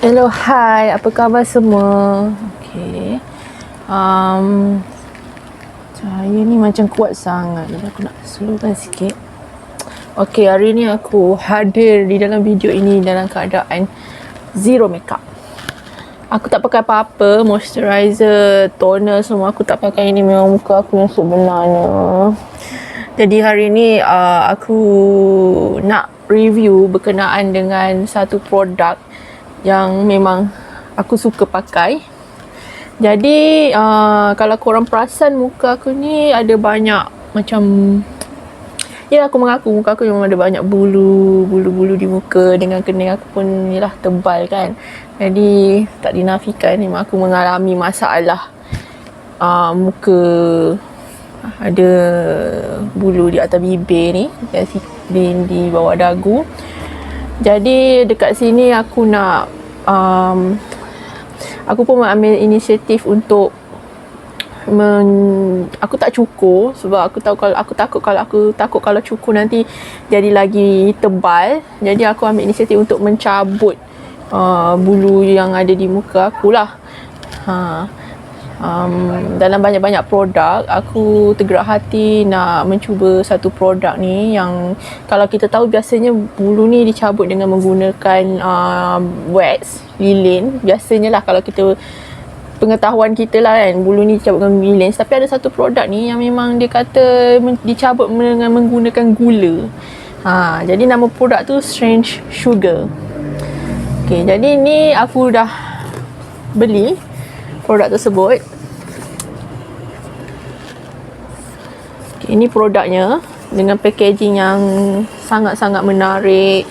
Hello, hai, apa khabar semua? Okay. Cahaya ni macam kuat sangat. Jadi aku nak slowkan sikit. Okay, hari ni aku hadir di dalam video ini dalam keadaan zero makeup. Aku tak pakai apa-apa, moisturizer, toner semua aku tak pakai. Ini memang muka aku yang sebenarnya. Jadi hari ni aku nak review berkenaan dengan satu produk yang memang aku suka pakai. Jadi kalau korang perasan muka aku ni ada banyak macam, ya aku mengaku muka aku memang ada banyak bulu di muka, dengan kening aku pun yalah tebal kan. Jadi tak dinafikan memang aku mengalami masalah muka ada bulu di atas bibir ni, di bawah dagu. Jadi dekat sini aku nak aku pun mengambil inisiatif untuk aku tak cukur sebab aku takut kalau cukur nanti jadi lagi tebal. Jadi aku ambil inisiatif untuk mencabut bulu yang ada di muka aku lah. Dalam banyak-banyak produk, aku tergerak hati nak mencuba satu produk ni yang kalau kita tahu biasanya bulu ni dicabut dengan menggunakan wax, lilin. Biasanya lah kalau kita, pengetahuan kita lah kan, bulu ni dicabut dengan lilin. Tapi ada satu produk ni yang memang dia kata dicabut dengan menggunakan gula. Jadi nama produk tu Strange Sugar. Okay, jadi ni aku dah beli produk tersebut. Okay, ini produknya dengan packaging yang sangat-sangat menarik,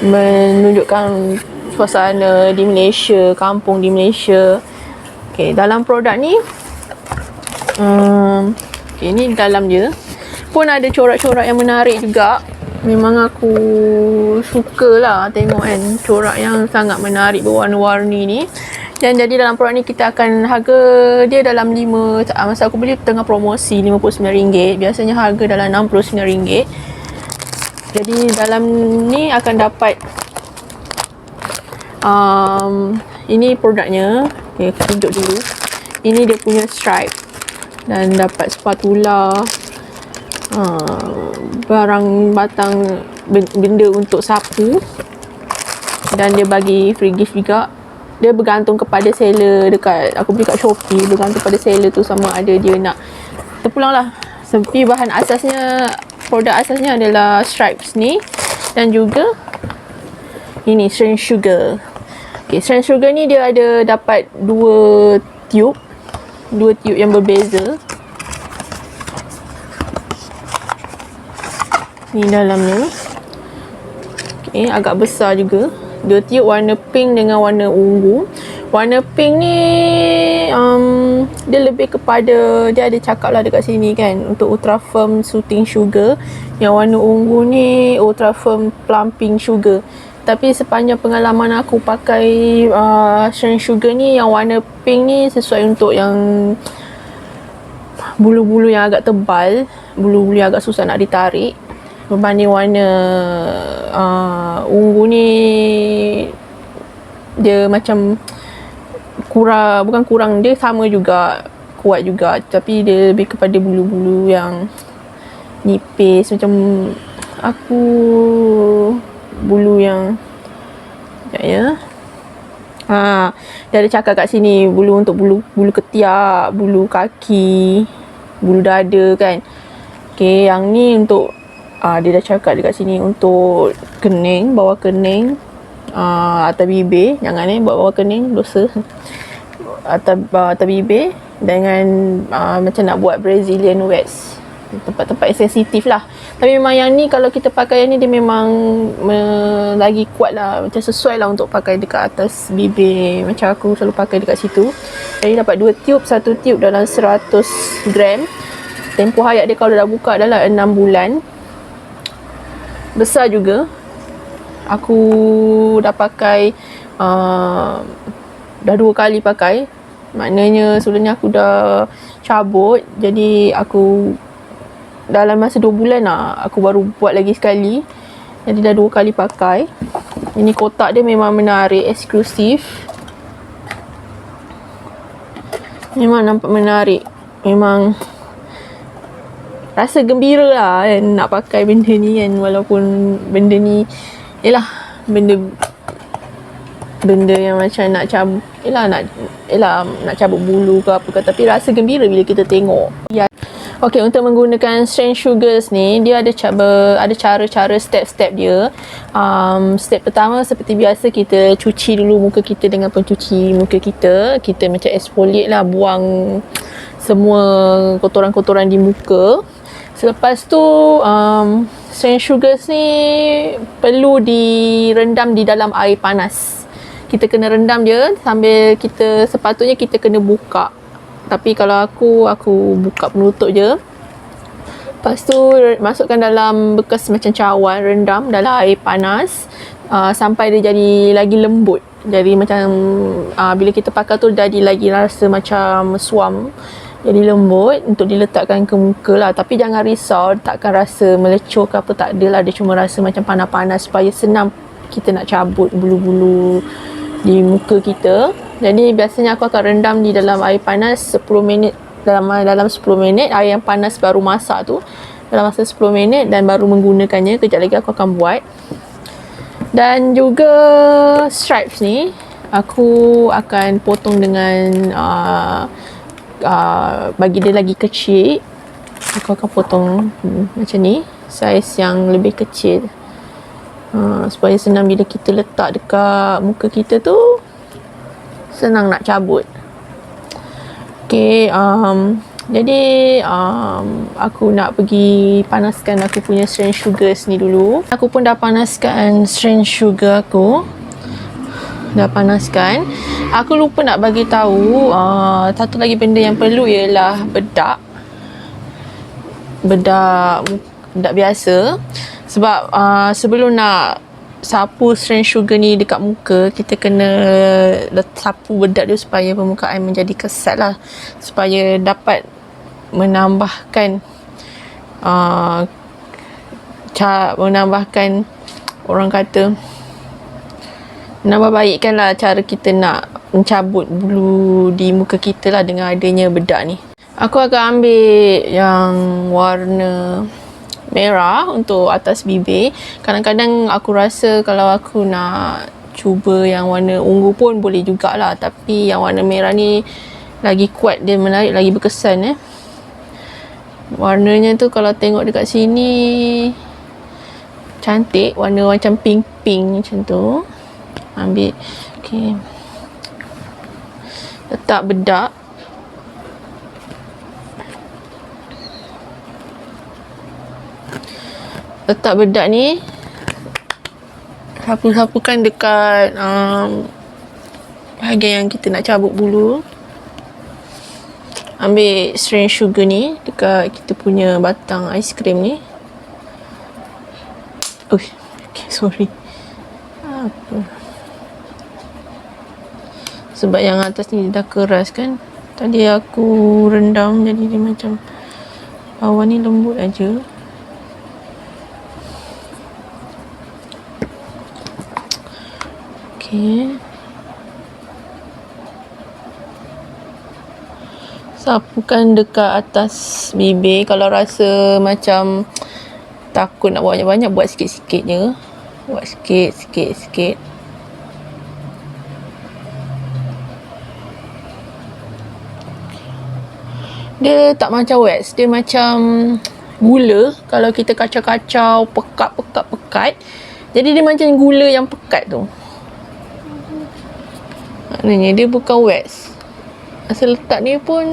menunjukkan suasana di Malaysia, kampung di Malaysia. Okay, dalam produk ni okay, ni dalam dia pun ada corak-corak yang menarik juga. Memang aku suka lah tengok kan corak yang sangat menarik berwarna-warni ni. Dan jadi dalam produk ni kita akan, harga dia dalam masa aku beli tengah promosi RM59. Biasanya harga dalam RM69. Jadi dalam ni akan dapat ini produknya. Okay, aku tunjuk dulu. Ini dia punya stripe. Dan dapat spatula, barang batang benda untuk sapu. Dan dia bagi free gift juga. Dia bergantung kepada seller dekat, aku beli kat Shopee, bergantung pada seller tu sama ada dia nak terpulang lah. Tapi bahan asasnya, produk asasnya adalah stripes ni. Dan juga ini Strange Sugar. Okay, Strange Sugar ni dia ada dapat dua tube yang berbeza. Ni dalamnya. Okay, agak besar juga. Dua tube warna pink dengan warna ungu. Warna pink ni dia lebih kepada, dia ada cakap lah dekat sini kan, untuk Ultra Firm Soothing Sugar. Yang warna ungu ni Ultra Firm Plumping Sugar. Tapi sepanjang pengalaman aku pakai Strange Sugar ni, yang warna pink ni sesuai untuk yang bulu-bulu yang agak tebal, bulu-bulu yang agak susah nak ditarik. Berbanding warna ungu ni, dia macam kurang, bukan kurang, dia sama juga, kuat juga, tapi dia lebih kepada bulu-bulu yang nipis. Macam aku bulu yang dia ada cakap kat sini, bulu untuk bulu ketiak, bulu kaki, bulu dada kan. Okay, yang ni untuk dia dah cakap dekat sini untuk kening, bawah kening, atas bibir. Jangan bawah kening, dosa. Atas bibir. Dengan macam nak buat Brazilian wax, tempat-tempat yang sensitif lah. Tapi memang yang ni, kalau kita pakai yang ni, dia memang lagi kuat lah, macam sesuai lah untuk pakai dekat atas bibir. Macam aku selalu pakai dekat situ. Jadi dapat 2 tube, satu tube dalam 100 gram. Tempoh hayat dia kalau dah buka dalam 6 bulan. Besar juga. Aku dah pakai dah 2 kali pakai. Maknanya sebelumnya aku dah cabut. Jadi aku dalam masa 2 bulan lah aku baru buat lagi sekali. Jadi dah 2 kali pakai. Ini kotak dia memang menarik, eksklusif. Memang nampak menarik. Memang rasa gembira lah kan nak pakai benda ni kan. Walaupun benda ni yelah benda yang macam nak cabut nak cabut bulu ke apa ke, tapi rasa gembira bila kita tengok. Ya. Okey, untuk menggunakan Strange Sugars ni, dia ada cara-cara step-step dia. Step pertama seperti biasa, kita cuci dulu muka kita dengan pencuci muka kita. Kita macam exfoliate lah, buang semua kotoran-kotoran di muka. Selepas tu Strange Sugars ni perlu direndam di dalam air panas. Kita kena rendam dia sambil sepatutnya kita kena buka. Tapi kalau aku buka penutup je. Lepas tu masukkan dalam bekas macam cawan, rendam dalam air panas sampai dia jadi lagi lembut. Jadi macam bila kita pakai tu jadi lagi rasa macam suam. Jadi lembut untuk diletakkan ke muka lah. Tapi jangan risau, takkan rasa melecur ke apa, tak adalah. Dia cuma rasa macam panas-panas supaya senang kita nak cabut bulu-bulu di muka kita. Jadi biasanya aku akan rendam di dalam air panas 10 minit. Dalam 10 minit, air yang panas baru masak tu, dalam masa 10 minit, dan baru menggunakannya. Kejap lagi aku akan buat. Dan juga stripes ni aku akan potong dengan bagi dia lagi kecil. Aku akan potong macam ni, saiz yang lebih kecil, supaya senang bila kita letak dekat muka kita tu, senang nak cabut. Okay, jadi aku nak pergi panaskan aku punya Strange Sugars ni dulu. Aku pun dah panaskan Strange Sugar aku. Dah panaskan. Aku lupa nak bagi tahu satu lagi benda yang perlu ialah bedak. Bedak biasa. Sebab sebelum nak sapu Strange Sugar ni dekat muka, kita kena sapu bedak dia supaya permukaan menjadi kesat lah, supaya dapat menambahkan orang kata menambah baikkan lah cara kita nak mencabut bulu di muka kita lah dengan adanya bedak ni. Aku akan ambil yang warna merah untuk atas bibir. Kadang-kadang aku rasa kalau aku nak cuba yang warna ungu pun boleh jugalah, tapi yang warna merah ni lagi kuat, dia menarik, lagi berkesan. Warnanya tu kalau tengok dekat sini cantik, warna macam pink-pink macam tu. Ambil, okey, letak bedak. Letak bedak ni, sapu-sapukan dekat bahagian yang kita nak cabut bulu. Ambil Strange Sugar ni dekat kita punya batang aiskrim ni. Okay, sorry. Sebab yang atas ni dah keras kan. Tadi aku rendam, jadi dia macam bawah ni lembut aja. Okay. Sapukan dekat atas bibir. Kalau rasa macam takut nak buat banyak-banyak, buat sikit-sikit je. Buat sikit. Dia tak macam wax, dia macam gula. Kalau kita kacau-kacau, pekat, jadi dia macam gula yang pekat tu. Maknanya dia bukan wax. Asal letak ni pun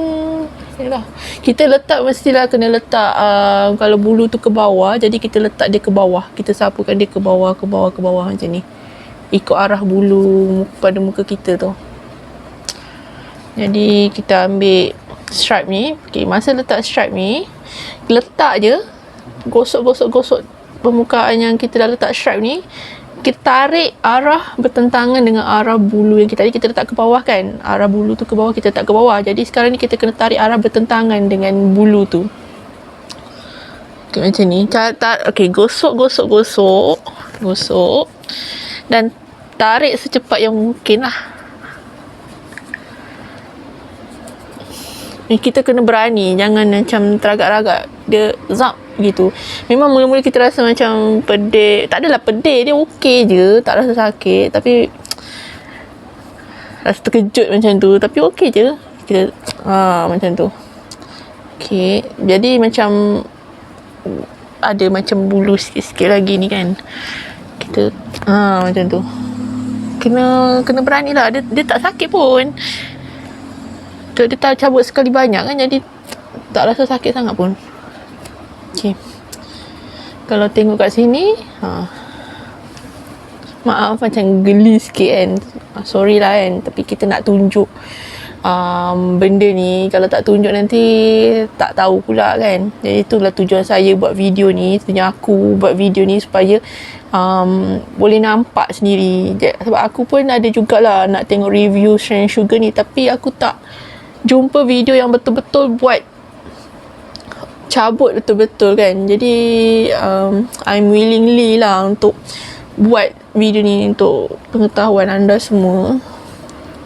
yalah, kita letak mestilah kena letak kalau bulu tu ke bawah, jadi kita letak dia ke bawah. Kita sapukan dia ke bawah macam ni, ikut arah bulu pada muka kita tu. Jadi kita ambil stripe ni. Okay, masa letak stripe ni, letak je, gosok permukaan yang kita dah letak stripe ni. Kita tarik arah bertentangan dengan arah bulu yang kita letak ke bawah kan. Arah bulu tu ke bawah, kita letak ke bawah. Jadi sekarang ni kita kena tarik arah bertentangan dengan bulu tu. Okay, macam ni. Okay, gosok. Dan tarik secepat yang mungkin lah. Kita kena berani, jangan macam teragak-ragak dia zap gitu. Memang mula-mula kita rasa macam pedih, tak adalah pedih, dia okey je, tak rasa sakit, tapi rasa terkejut macam tu, tapi okey je kita macam tu. Okey, jadi macam ada macam bulu sikit-sikit lagi ni kan, kita macam tu kena berani lah. Dia tak sakit pun, dia tak cabut sekali banyak kan, jadi tak rasa sakit sangat pun. Okay, kalau tengok kat sini, maaf macam geli sikit kan, sorry lah kan, tapi kita nak tunjuk benda ni. Kalau tak tunjuk nanti tak tahu pula kan. Jadi itulah tujuan saya buat video ni. Sebenarnya aku buat video ni supaya boleh nampak sendiri. Sebab aku pun ada jugalah nak tengok review Strand Sugar ni, tapi aku tak jumpa video yang betul-betul buat cabut betul-betul kan. Jadi I'm willingly lah untuk buat video ni untuk pengetahuan anda semua.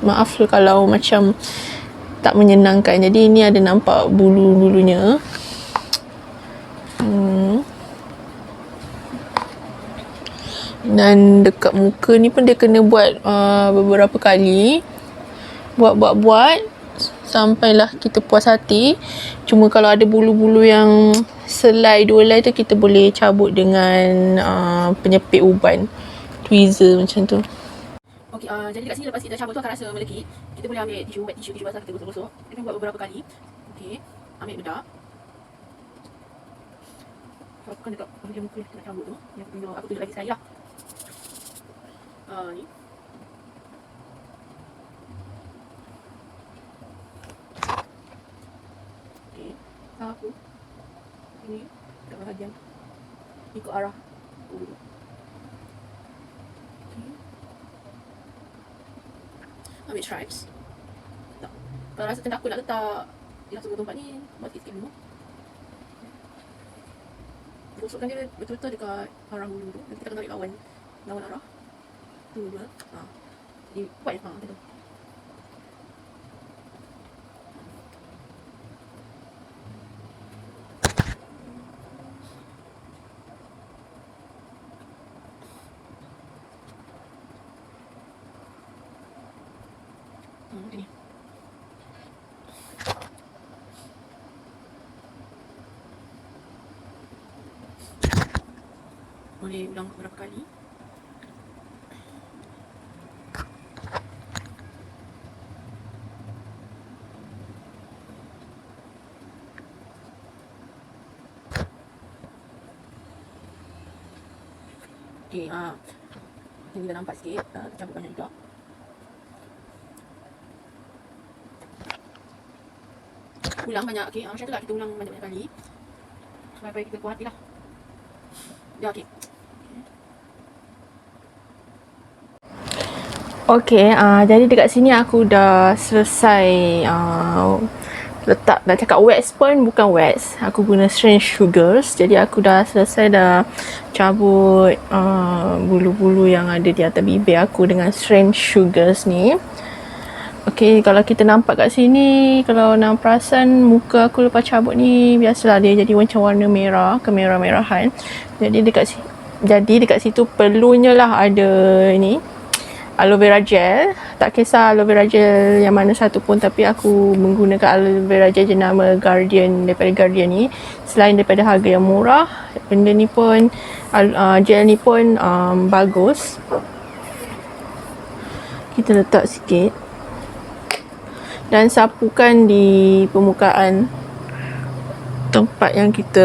Maaf kalau macam tak menyenangkan. Jadi ni ada nampak bulu-bulunya. Dan dekat muka ni pun dia kena buat beberapa kali. Buat sampailah kita puas hati. Cuma kalau ada bulu-bulu yang selai 2 helai tu, kita boleh cabut dengan penyepit uban, tweezer macam tu. Okey, jadi dekat sini lepas kita cabut tu akan rasa melekit. Kita boleh ambil tisu, wet tisu basah, kita gosok-gosok. Kita buat beberapa kali. Okey, ambil bedak. Aku kan dekat bahagian muka kita nak cabut tu. Yang aku tunjuk lagi sekali lah. Ni. Aku ini dekat bahagian ikut arah bulu. Ambil stripes. Tak. Kalau rasa takut nak letak di langsung tempat ni, buat sikit dulu. Gosokkan dia betul-betul dekat arah bulu tu. Nanti kita akan tarik lawan arah. Tu dua. Jadi buat macam tu. Ini. Boleh ulang beberapa kali. Okey, ini dah nampak sikit, campur banyak juga. Ulang banyak, okey. Macam tu lah, kita ulang banyak-banyak kali supaya kita puas hati lah. Dah okey. Okey, jadi dekat sini aku dah selesai letak, nak cakap wax pun bukan wax. Aku guna Strand Sugars. Jadi aku dah selesai dah cabut bulu-bulu yang ada di atas bibir aku dengan Strand Sugars ni. Okey, kalau kita nampak kat sini, kalau nak perasan muka aku lepas cabut ni, biasalah dia jadi macam warna merah, kemerah-merahan. Jadi dekat situ perlunya lah ada ni aloe vera gel. Tak kisah aloe vera gel yang mana satu pun, tapi aku menggunakan aloe vera gel jenama Guardian, daripada Guardian ni. Selain daripada harga yang murah, benda ni pun gel ni pun bagus. Kita letak sikit dan sapukan di permukaan tempat yang kita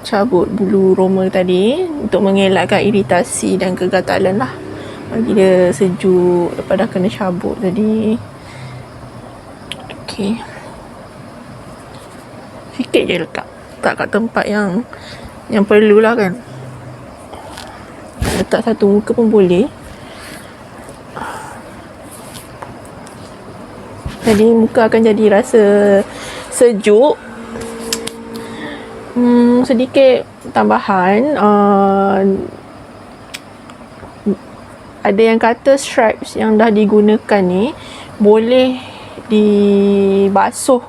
cabut bulu roma tadi untuk mengelakkan iritasi dan kegatalan lah. Bagi dia sejuk lepas dah kena cabut tadi. Okey, sikit je letak kat tempat yang perlulah kan. Letak satu muka pun boleh. Jadi muka akan jadi rasa sejuk. Sedikit tambahan, ada yang kata stripes yang dah digunakan ni boleh dibasuh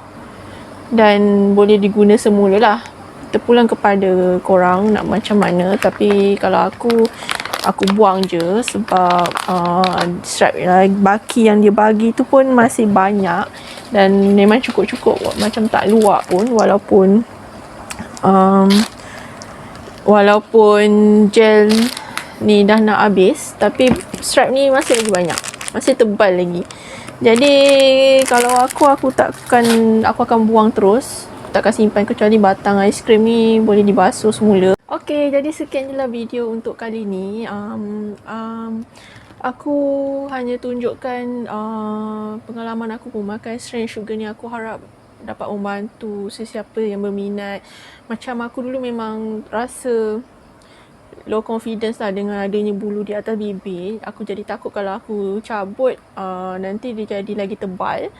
dan boleh diguna semula lah. Terpulang kepada korang nak macam mana, tapi kalau aku buang je sebab stripe baki yang dia bagi tu pun masih banyak dan memang cukup-cukup, macam tak luak pun, walaupun gel ni dah nak habis, tapi stripe ni masih lagi banyak, masih tebal lagi. Jadi kalau aku akan buang terus, takkan simpan, kecuali batang aiskrim ni boleh dibasuh semula. Okey, jadi sekian je lah video untuk kali ni. Aku hanya tunjukkan pengalaman aku memakai strain sugar ni. Aku harap dapat membantu sesiapa yang berminat. Macam aku dulu memang rasa low confidence lah dengan adanya bulu di atas bibir. Aku jadi takut kalau aku cabut nanti dia jadi lagi tebal.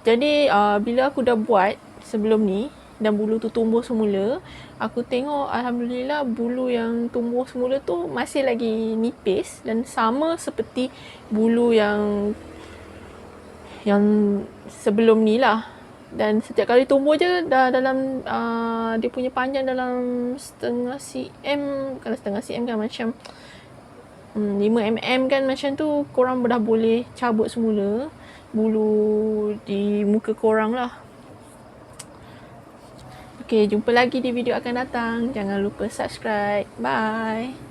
Jadi bila aku dah buat sebelum ni dan bulu tu tumbuh semula, aku tengok alhamdulillah bulu yang tumbuh semula tu masih lagi nipis dan sama seperti bulu yang sebelum ni lah. Dan setiap kali tumbuh je dah dalam dia punya panjang dalam setengah cm, kalau setengah cm kan macam 5mm kan, macam tu korang dah boleh cabut semula bulu di muka korang lah. Okay, jumpa lagi di video akan datang. Jangan lupa subscribe. Bye.